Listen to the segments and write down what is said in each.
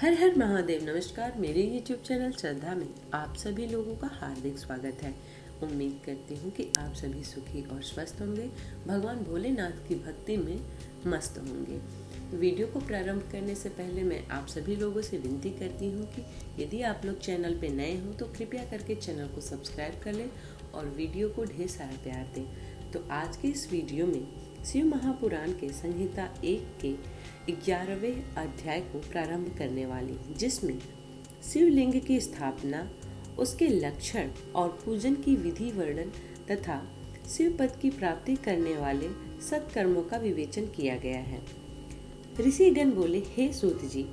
हर हर महादेव। नमस्कार। मेरे YouTube channel श्रद्धा में आप सभी लोगों का हार्दिक स्वागत है। उम्मीद करती हूँ कि आप सभी सुखी और स्वस्थ होंगे, भगवान भोलेनाथ की भक्ति में मस्त होंगे। वीडियो को प्रारंभ करने से पहले मैं आप सभी लोगों से विनती करती हूँ कि यदि आप लोग चैनल पर नए हो तो कृपया करके चैनल को सब्सक्राइब कर लें और वीडियो को ढेर सारा प्यार दें। तो आज के इस वीडियो में शिव महापुराण के संहिता 1 के 11वें अध्याय को प्रारंभ करने वाली हूँ, जिसमें शिवलिंग की स्थापना, उसके लक्षण और पूजन की विधि वर्णन तथा शिव पद की प्राप्ति करने वाले सत्कर्मों का विवेचन किया गया है। ऋषिगण बोले, हे सूत जी,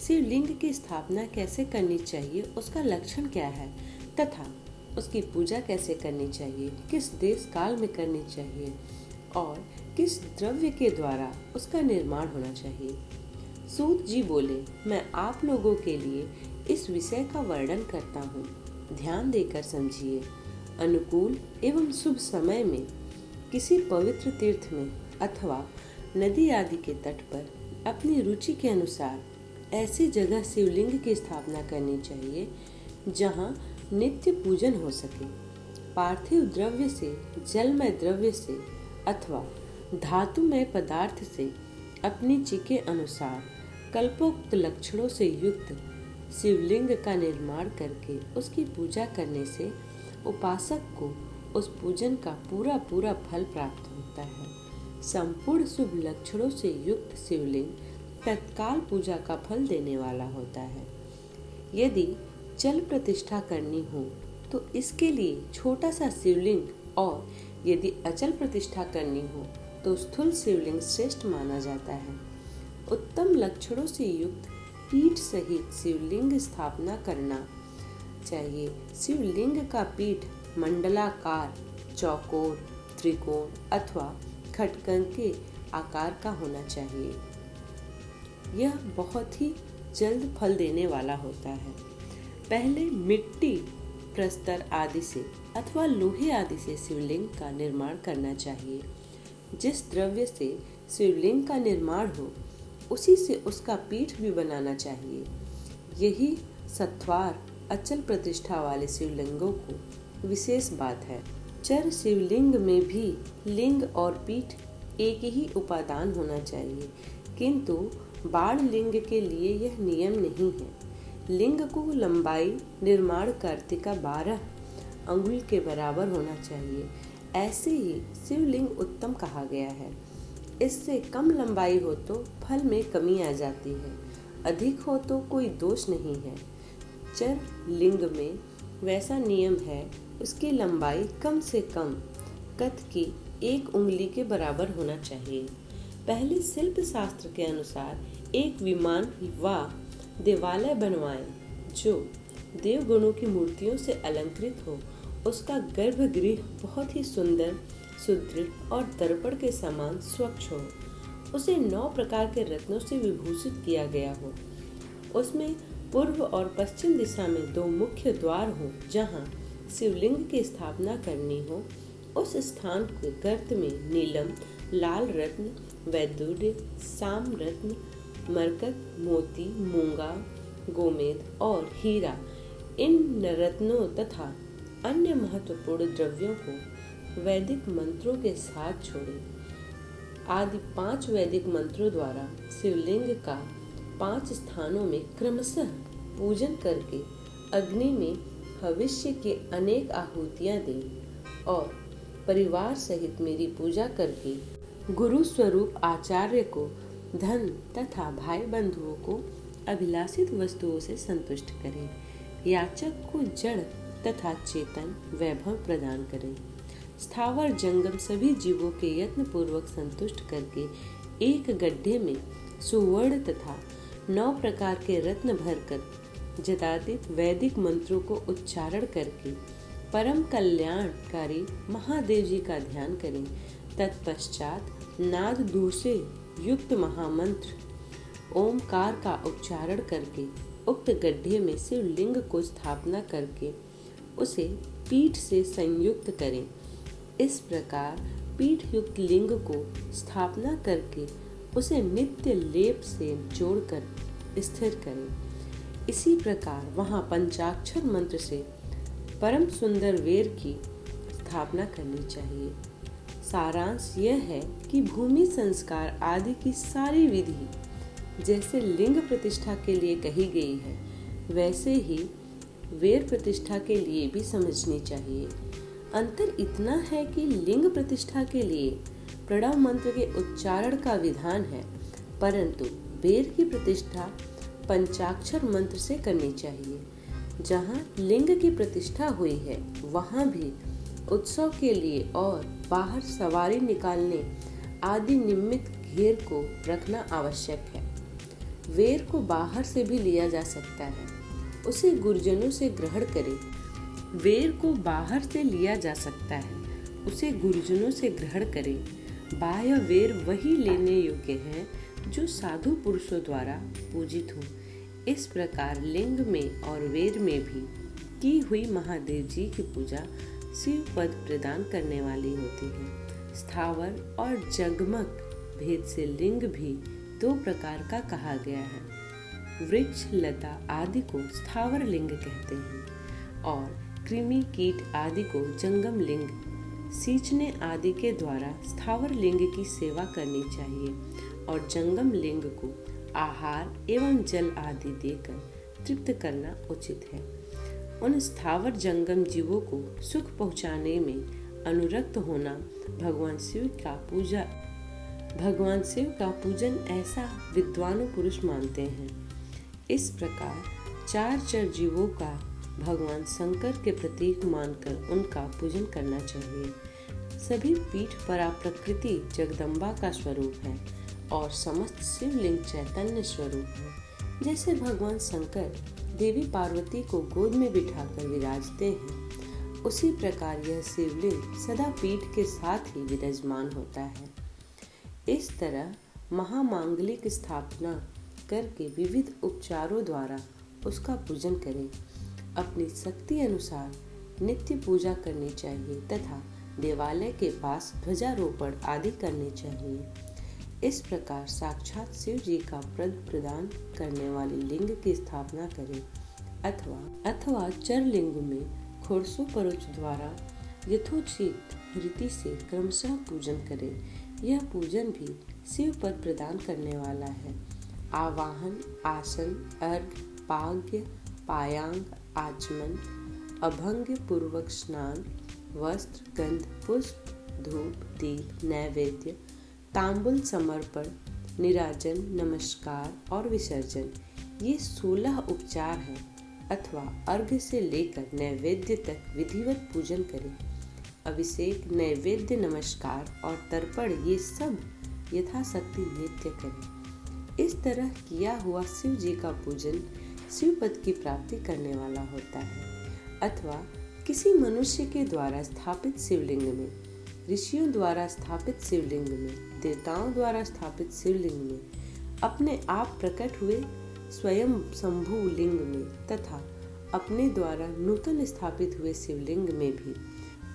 शिवलिंग की स्थापना कैसे करनी चाहिए, उसका लक्षण क्या है तथा उसकी पूजा कैसे करनी चाहिए, किस देश काल में करनी चाहिए और किस द्रव्य के द्वारा उसका निर्माण होना चाहिए। सूत जी बोले, मैं आप लोगों के लिए इस विषय का वर्णन करता हूँ, ध्यान देकर समझिए। अनुकूल एवं शुभ समय में किसी पवित्र तीर्थ में अथवा नदी आदि के तट पर अपनी रुचि के अनुसार ऐसी जगह शिवलिंग की स्थापना करनी चाहिए जहाँ नित्य पूजन हो सके। पार्थिव द्रव्य से, जलमय द्रव्य से अथवा धातुमय पदार्थ से अपनी इच्छा के अनुसार कल्पोक्त लक्षणों से युक्त शिवलिंग का निर्माण करके उसकी पूजा करने से उपासक को उस पूजन का पूरा फल प्राप्त होता है। संपूर्ण शुभ लक्षणों से युक्त शिवलिंग तत्काल पूजा का फल देने वाला होता है। यदि जल प्रतिष्ठा करनी हो तो इसके लिए छोटा सा शिवलिंग, और यदि अचल प्रतिष्ठा करनी हो तो स्थूल शिवलिंग श्रेष्ठ माना जाता है। उत्तम लक्षणों से युक्त पीठ सहित शिवलिंग स्थापना करना चाहिए। शिवलिंग का पीठ मंडलाकार, चौकोर, त्रिकोण अथवा खटकन के आकार का होना चाहिए। यह बहुत ही जल्द फल देने वाला होता है। पहले मिट्टी, प्रस्तर आदि से अथवा लोहे आदि से शिवलिंग का निर्माण करना चाहिए। जिस द्रव्य से शिवलिंग का निर्माण हो उसी से उसका पीठ भी बनाना चाहिए। यही सत्वार अचल प्रतिष्ठा वाले शिवलिंगों को विशेष बात है। चर शिवलिंग में भी लिंग और पीठ एक ही उपादान होना चाहिए, किंतु बाण लिंग के लिए यह नियम नहीं है। लिंग को लंबाई निर्माण कर्तिका 12 अंगुल के बराबर होना चाहिए। ऐसे ही शिवलिंग उत्तम कहा गया है। इससे कम लंबाई हो तो फल में कमी आ जाती है, अधिक हो तो कोई दोष नहीं है। चर लिंग में वैसा नियम है, उसकी लंबाई कम से कम कत की 1 उंगली के बराबर होना चाहिए। पहले शिल्प शास्त्र के अनुसार एक विमान व देवालय बनवाएं जो देवगणों की मूर्तियों से अलंकृत हो। उसका गर्भगृह बहुत ही सुंदर, सुदृढ़ और दर्पण के समान स्वच्छ हो। उसे 9 प्रकार के रत्नों से विभूषित किया गया हो। उसमें पूर्व और पश्चिम दिशा में 2 मुख्य द्वार हो। जहाँ शिवलिंग की स्थापना करनी हो उस स्थान के गर्त में नीलम, लाल रत्न, वैदूर्य, साम रत्न, मरकत, मोती, मूंगा, गोमेद और हीरा, इन रत्नों तथा अन्य महत्वपूर्ण द्रव्यों को वैदिक मंत्रों के साथ छोड़े। आदि 5 वैदिक मंत्रों द्वारा शिवलिंग का 5 स्थानों में क्रमशः पूजन करके अग्नि में भविष्य की अनेक आहुतियां दें और परिवार सहित मेरी पूजा करके गुरु स्वरूप आचार्य को धन तथा भाई बंधुओं को अभिलाषित वस्तुओं से संतुष्ट करें। याचक को जड़ तथा चेतन वैभव प्रदान करें। स्थावर जंगम सभी जीवों के यत्न पूर्वक संतुष्ट करके एक गड्ढे में सुवर्ण तथा 9 प्रकार के रत्न भरकर जदादित वैदिक मंत्रों को उच्चारण करके परम कल्याणकारी महादेव जी का ध्यान करें। तत्पश्चात नाद दूर से युक्त महामंत्र ओमकार का उच्चारण करके उक्त गड्ढे में शिवलिंग को स्थापना करके उसे पीठ से संयुक्त करें। इस प्रकार पीठ युक्त लिंग को स्थापना करके उसे नित्य लेप से जोड़कर स्थिर करें। इसी प्रकार वहाँ पंचाक्षर मंत्र से परम सुंदर वेर की स्थापना करनी चाहिए। सारांश यह है कि भूमि संस्कार आदि की सारी विधि जैसे लिंग प्रतिष्ठा के लिए कही गई है, वैसे ही वेर प्रतिष्ठा के लिए भी समझनी चाहिए। अंतर इतना है कि लिंग प्रतिष्ठा के लिए प्रणव मंत्र के उच्चारण का विधान है, परंतु वेर की प्रतिष्ठा पंचाक्षर मंत्र से करनी चाहिए। जहाँ लिंग की प्रतिष्ठा हुई है वहाँ भी उत्सव के लिए और बाहर सवारी निकालने आदि निमित्त घेर को रखना आवश्यक है। वेर को बाहर से भी लिया जा सकता है, उसे गुरुजनों से ग्रहण करें। वेर को बाहर से लिया जा सकता है, उसे गुरुजनों से ग्रहण करें। बाह्य वेर वही लेने योग्य है जो साधु पुरुषों द्वारा पूजित हो। इस प्रकार लिंग में और वेर में भी की हुई महादेव जी की पूजा शिव पद प्रदान करने वाली होती है। स्थावर और जंगमक भेद से लिंग भी दो प्रकार का कहा गया है। वृक्ष लता आदि को स्थावर लिंग कहते हैं और कृमि कीट आदि को जंगम लिंग। सींचने आदि के द्वारा स्थावर लिंग की सेवा करनी चाहिए और जंगम लिंग को आहार एवं जल आदि देकर तृप्त करना उचित है। उन स्थावर जंगम जीवों को सुख पहुँचाने में अनुरक्त होना भगवान शिव का पूजन ऐसा विद्वान पुरुष मानते हैं। इस प्रकार चार चर जीवों का भगवान शंकर के प्रतीक मानकर उनका पूजन करना चाहिए। सभी पीठ परा प्रकृति जगदम्बा का स्वरूप है और समस्त शिवलिंग चैतन्य स्वरूप है। जैसे भगवान शंकर देवी पार्वती को गोद में बिठाकर विराजते हैं, उसी प्रकार यह शिवलिंग सदा पीठ के साथ ही विराजमान होता है। इस तरह महामांगलिक स्थापना करके विविध उपचारों द्वारा उसका पूजन करें। अपनी शक्ति अनुसार नित्य पूजा करनी चाहिए तथा देवालय के पास ध्वजारोपण आदि करने चाहिए। इस प्रकार साक्षात शिव जी का पद प्रदान करने वाली लिंग की स्थापना करें अथवा चर लिंग में खोड़सोपरोच द्वारा यथोचित रीति से क्रमशः पूजन करें। यह पूजन भी शिव पद प्रदान करने वाला है। आवाहन, आसन, अर्घ्य, पाग्य, पायांग, आचमन, अभंग पूर्वक स्नान, वस्त्र, गंध, पुष्प, धूप, दीप, नैवेद्य, तांबुल समर्पण, निराजन, नमस्कार और विसर्जन, ये 16 उपचार हैं। अथवा अर्घ्य से लेकर नैवेद्य तक विधिवत पूजन करें। अभिषेक, नैवेद्य, नमस्कार और तर्पण ये सब यथाशक्ति नित्य करें। इस तरह किया हुआ शिव जी का पूजन शिव पद की प्राप्ति करने वाला होता है। अथवा किसी मनुष्य के द्वारा स्थापित शिवलिंग में, ऋषियों द्वारा स्थापित शिवलिंग में, देवताओं द्वारा स्थापित शिवलिंग में, अपने आप प्रकट हुए स्वयं शंभु लिंग में तथा अपने द्वारा नूतन स्थापित हुए शिवलिंग में भी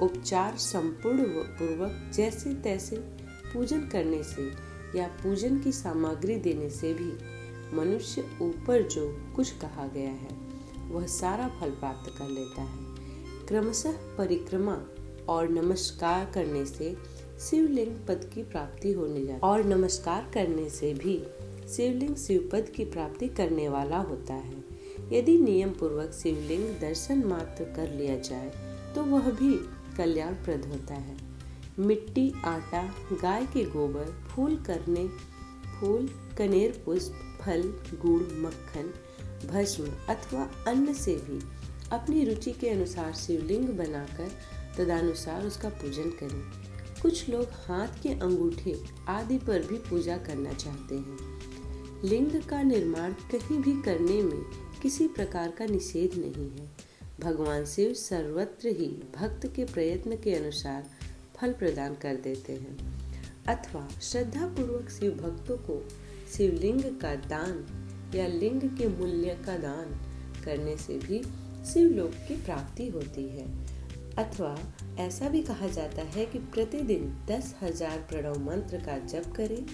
उपचार संपूर्ण पूर्वक जैसे तैसे पूजन करने से या पूजन की सामग्री देने से भी मनुष्य ऊपर जो कुछ कहा गया है वह सारा फल प्राप्त कर लेता है। क्रमशः परिक्रमा और नमस्कार करने से शिवलिंग पद की प्राप्ति होने जाती है और नमस्कार करने से भी शिवलिंग शिव पद की प्राप्ति करने वाला होता है। यदि नियम पूर्वक शिवलिंग दर्शन मात्र कर लिया जाए तो वह भी कल्याणप्रद होता है। मिट्टी, आटा, गाय के गोबर, फूल, कनेर पुष्प, फल, गुड़, मक्खन, भस्म अथवा अन्न से भी अपनी रुचि के अनुसार शिवलिंग बनाकर तदनुसार उसका पूजन करें। कुछ लोग हाथ के अंगूठे आदि पर भी पूजा करना चाहते हैं। लिंग का निर्माण कहीं भी करने में किसी प्रकार का निषेध नहीं है। भगवान शिव सर्वत्र ही भक्त के प्रयत्न के अनुसार फल प्रदान कर देते हैं। अथवा श्रद्धा पूर्वक शिव भक्तों को शिवलिंग का दान या लिंग के मूल्य का दान करने से भी शिवलोक की प्राप्ति होती है। अथवा ऐसा भी कहा जाता है कि प्रतिदिन 10,000 प्रणव मंत्र का जप करें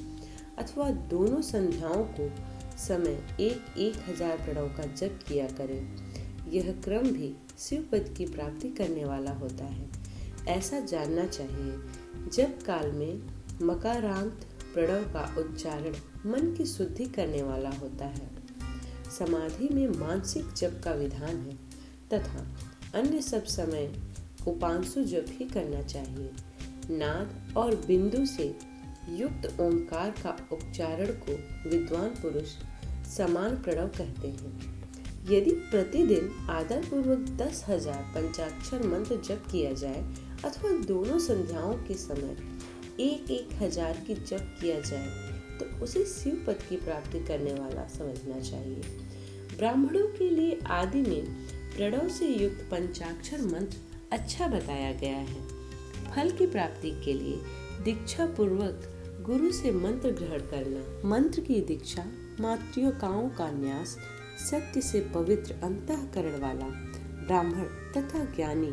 अथवा दोनों संध्याओं को समय 1000 प्रणव का जप किया करें। यह क्रम भी शिव पद की प्राप्ति करने वाला होता है। ऐसा जानना चाहिए, जप काल में मकारांत प्रणव का उच्चारण मन की शुद्धि करने वाला होता है। समाधि में मानसिक जप का विधान है तथा अन्य सब समय उपांशु जप ही करना चाहिए। नाद और बिंदु से युक्त ओंकार का उच्चारण को विद्वान पुरुष समान प्रणव कहते हैं। यदि प्रतिदिन आदर पूर्वक 10,000 पंचाक्षर मंत्र जप किया जाए अथवा दोनों संध्याओं के समय 1000 की जप किया जाए तो उसे शिव पद की प्राप्ति करने वाला समझना चाहिए। ब्राह्मणों के लिए आदि में प्रणव से युक्त पंचाक्षर मंत्र अच्छा बताया गया है। फल की प्राप्ति के लिए दीक्षा पूर्वक गुरु से मंत्र ग्रहण करना। मंत्र की दीक्षा मातृकाओं का न्यास, सत्य से पवित्र अंतःकरण वाला ब्राह्मण तथा ज्ञानी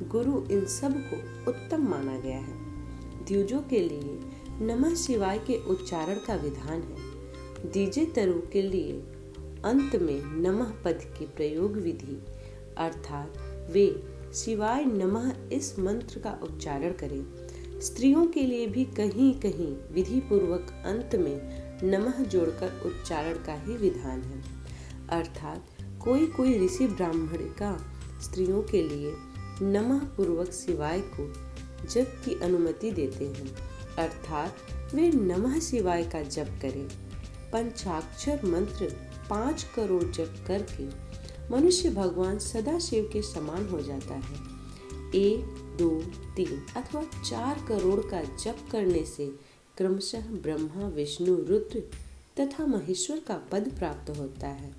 गुरु, इन सब को उत्तम माना गया है। द्विजों के लिए नमः शिवाय के उच्चारण का विधान है। दीजे तरु के लिए अंत में नमः पद की प्रयोग विधि, अर्थात वे शिवाय नमः इस मंत्र का उच्चारण करें। स्त्रियों के लिए भी कहीं कहीं विधि पूर्वक अंत में नमः जोड़कर उच्चारण का ही विधान है, अर्थात कोई ऋषि ब्राह्मणिका स्त्रियों के लिए नमः पूर्वक शिवाय को जप की अनुमति देते हैं, अर्थात वे नमः शिवाय का जप करें। पंचाक्षर मंत्र 5 करोड़ जप करके मनुष्य भगवान सदाशिव के समान हो जाता है। 1, 2, 3 अथवा 4 करोड़ का जप करने से क्रमशः ब्रह्मा, विष्णु, रुद्र तथा महेश्वर का पद प्राप्त होता है।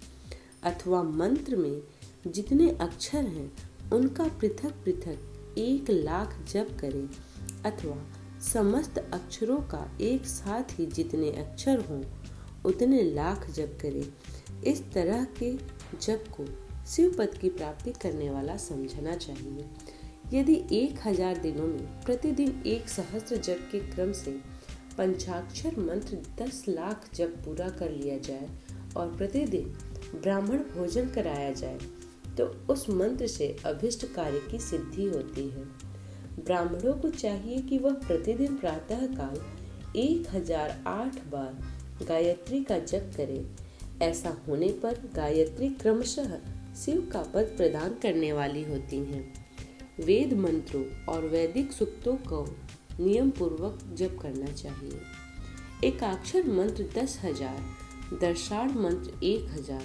अथवा मंत्र में जितने अक्षर हैं उनका पृथक पृथक 1,00,000 जप करें, अथवा समस्त अक्षरों का एक साथ ही जितने अक्षर हों उतने लाख जप करें। इस तरह के जप को शिव पद की प्राप्ति करने वाला समझना चाहिए। यदि 1000 दिनों में प्रतिदिन 1 सहस्त्र जप के क्रम से पंचाक्षर मंत्र 10 लाख जप पूरा कर लिया जाए और प्रतिदिन ब्राह्मण भोजन कराया जाए तो उस मंत्र से अभिष्ट कार्य की सिद्धि होती है। ब्राह्मणों को चाहिए कि वह प्रतिदिन प्रातः काल 1008 बार गायत्री का जप करे। ऐसा होने पर गायत्री क्रमशः शिव का पद प्रदान करने वाली होती हैं। वेद मंत्रों और वैदिक सूक्तों को नियम पूर्वक जप करना चाहिए। एकाक्षर मंत्र 10,000, दर्शाड़ मंत्र 1000,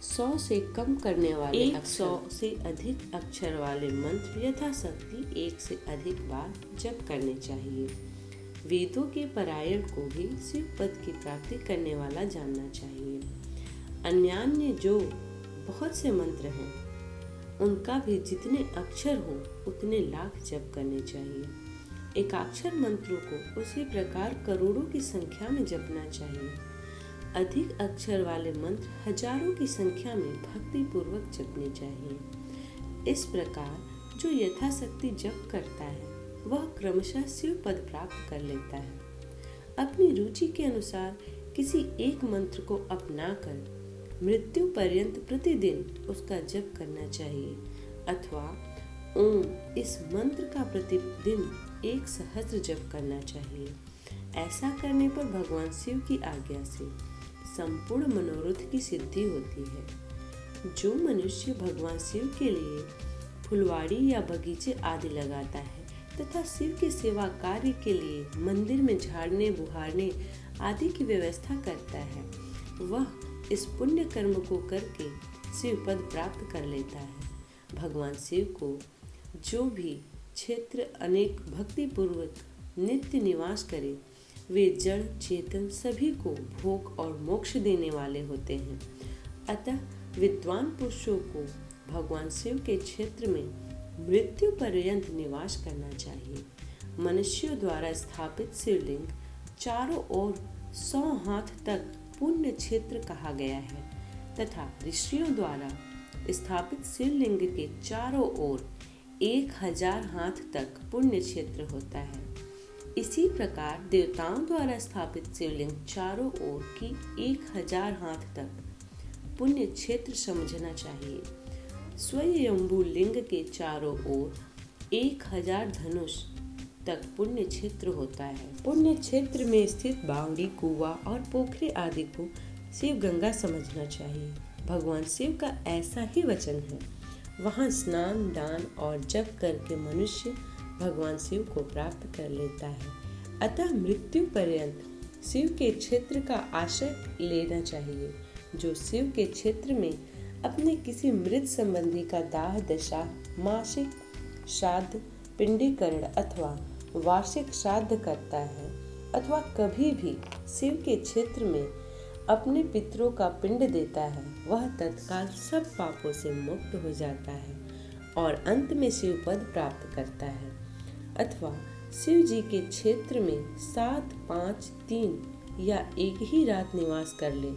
100 से कम करने वाले 100 से अधिक अक्षर वाले मंत्र यथाशक्ति 1 से अधिक बार जप करने चाहिए। वेदों के पारायण को भी शिव पद की प्राप्ति करने वाला जानना चाहिए। अन्यान्य जो बहुत से मंत्र हैं उनका भी जितने अक्षर हों उतने लाख जप करने चाहिए। एकाक्षर मंत्रों को उसी प्रकार करोड़ों की संख्या में जपना चाहिए। अधिक अक्षर वाले मंत्र हजारों की संख्या में भक्ति पूर्वक जपने चाहिए। इस प्रकार जो यथाशक्ति जप करता है वह क्रमशः शिव पद प्राप्त कर लेता है। अपनी रुचि के अनुसार किसी एक मंत्र को अपनाकर मृत्यु पर्यंत प्रतिदिन उसका जप करना चाहिए, अथवा ओम इस मंत्र का प्रतिदिन 1 सहस्त्र जप करना चाहिए। ऐसा करने पर भगवान शिव की आज्ञा से संपूर्ण मनोरथ की सिद्धि होती है। जो मनुष्य भगवान शिव के लिए फुलवाड़ी या बगीचे आदि लगाता है तथा शिव के सेवा कार्य के लिए मंदिर में झाड़ने बुहारने आदि की व्यवस्था करता है, वह इस पुण्य कर्म को करके शिव पद प्राप्त कर लेता है। भगवान शिव को जो भी क्षेत्र अनेक भक्ति पूर्वक नित्य निवास करे, वे जड़ चेतन सभी को भोग और मोक्ष देने वाले होते हैं। अतः विद्वान पुरुषों को भगवान शिव के क्षेत्र में मृत्यु पर्यंत निवास करना चाहिए। मनुष्यों द्वारा स्थापित शिवलिंग चारों ओर 100 हाथ तक पुण्य क्षेत्र कहा गया है तथा ऋषियों द्वारा स्थापित शिवलिंग के चारों ओर 1000 हाथ तक पुण्य क्षेत्र होता है। इसी प्रकार देवताओं द्वारा स्थापित शिवलिंग चारों ओर की 1000 हाथ तक पुण्य क्षेत्र समझना चाहिए। स्वयंभू लिंग के चारों ओर 1000 धनुष तक पुण्य क्षेत्र होता है। पुण्य क्षेत्र में स्थित बावड़ी, कुआं और पोखरे आदि को शिव गंगा समझना चाहिए। भगवान शिव का ऐसा ही वचन है, वहाँ स्नान, दान और जप करके मनुष्य भगवान शिव को प्राप्त कर लेता है। अतः मृत्यु पर्यंत शिव के क्षेत्र का आश्रय लेना चाहिए। जो शिव के क्षेत्र में अपने किसी मृत संबंधी का दाह दशा, मासिक श्राद्ध, पिंडीकरण अथवा वार्षिक श्राद्ध करता है अथवा कभी भी शिव के क्षेत्र में अपने पितरों का पिंड देता है, वह तत्काल सब पापों से मुक्त हो जाता है और अंत में शिव पद प्राप्त करता है। अथवा शिव जी के क्षेत्र में 7, 5, 3 या एक ही रात निवास कर ले।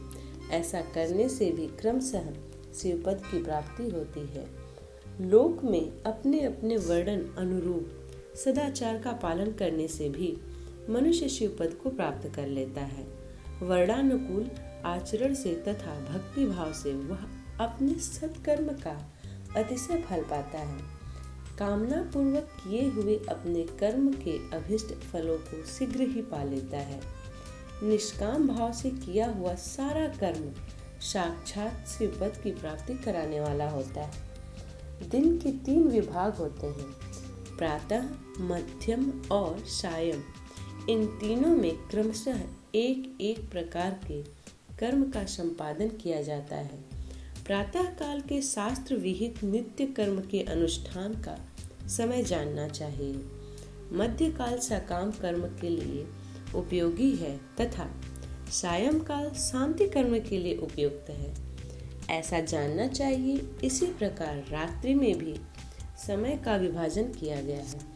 ऐसा करने से भी क्रमशः शिव पद की प्राप्ति होती है। लोक में अपने अपने वर्णन अनुरूप सदाचार का पालन करने से भी मनुष्य शिव पद को प्राप्त कर लेता है। वर्णानुकूल आचरण से तथा भक्ति भाव से वह अपने सत्कर्म का अतिशय फल पाता है। कामना पूर्वक किए हुए अपने कर्म के अभिष्ट फलों को शीघ्र ही पा लेता है। निष्काम भाव से किया हुआ सारा कर्म साक्षात शिव पद की प्राप्ति कराने वाला होता है। दिन के 3 विभाग होते हैं, प्रातः, मध्यम और सायं। इन तीनों में क्रमशः एक एक प्रकार के कर्म का संपादन किया जाता है। प्रातः काल के शास्त्र विहित नित्य कर्म के अनुष्ठान का समय जानना चाहिए। मध्य काल सकाम कर्म के लिए उपयोगी है तथा सायं काल शांति कर्म के लिए उपयुक्त है, ऐसा जानना चाहिए। इसी प्रकार रात्रि में भी समय का विभाजन किया गया है।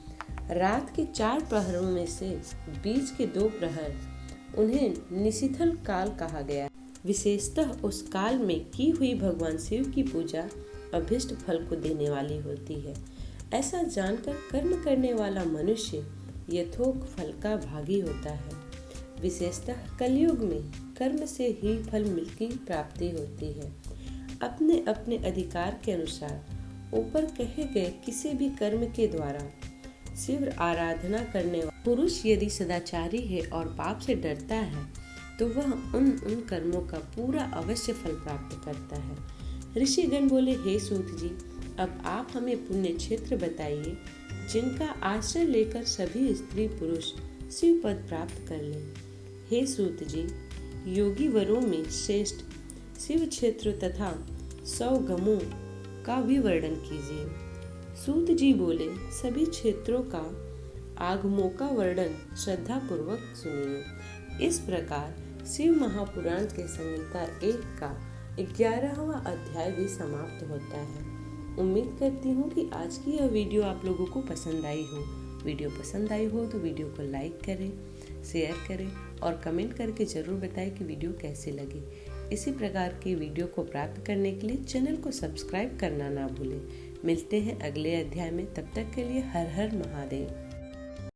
रात के 4 प्रहरों में से बीच के 2 प्रहर उन्हें निशीथल काल कहा गया। विशेषतः उस काल में की हुई भगवान शिव की पूजा अभिष्ट फल को देने वाली होती है। ऐसा जानकर कर्म करने वाला मनुष्य यथोक्त फल का भागी होता है। विशेषतः कलयुग में कर्म से ही फल की प्राप्ति होती है। अपने अपने अधिकार के अनुसार ऊपर कहे गए किसी भी कर्म के द्वारा शिव आराधना करने वाला पुरुष यदि सदाचारी है और पाप से डरता है तो वह उन कर्मों का पूरा अवश्य फल प्राप्त करता है। ऋषिगण बोले, हे सूत जी, अब आप हमें पुण्य क्षेत्र बताइए जिनका आश्रय लेकर सभी स्त्री पुरुष शिव पद प्राप्त कर लें। हे सूत जी, योगी वरों में श्रेष्ठ शिव क्षेत्र तथा 100 गमों का भी वर्णन कीजिए। सूत जी बोले, सभी क्षेत्रों का आगमों का वर्णन श्रद्धा पूर्वक सुनिए। इस प्रकार शिव महापुराण के संहिता 1 का 11वां अध्याय भी समाप्त होता है। उम्मीद करती हूँ कि आज की यह वीडियो आप लोगों को पसंद आई हो। वीडियो पसंद आई हो तो वीडियो को लाइक करें, शेयर करें और कमेंट करके ज़रूर बताएं कि वीडियो कैसे लगे। इसी प्रकार की वीडियो को प्राप्त करने के लिए चैनल को सब्सक्राइब करना ना भूलें। मिलते हैं अगले अध्याय में, तब तक के लिए हर हर महादेव।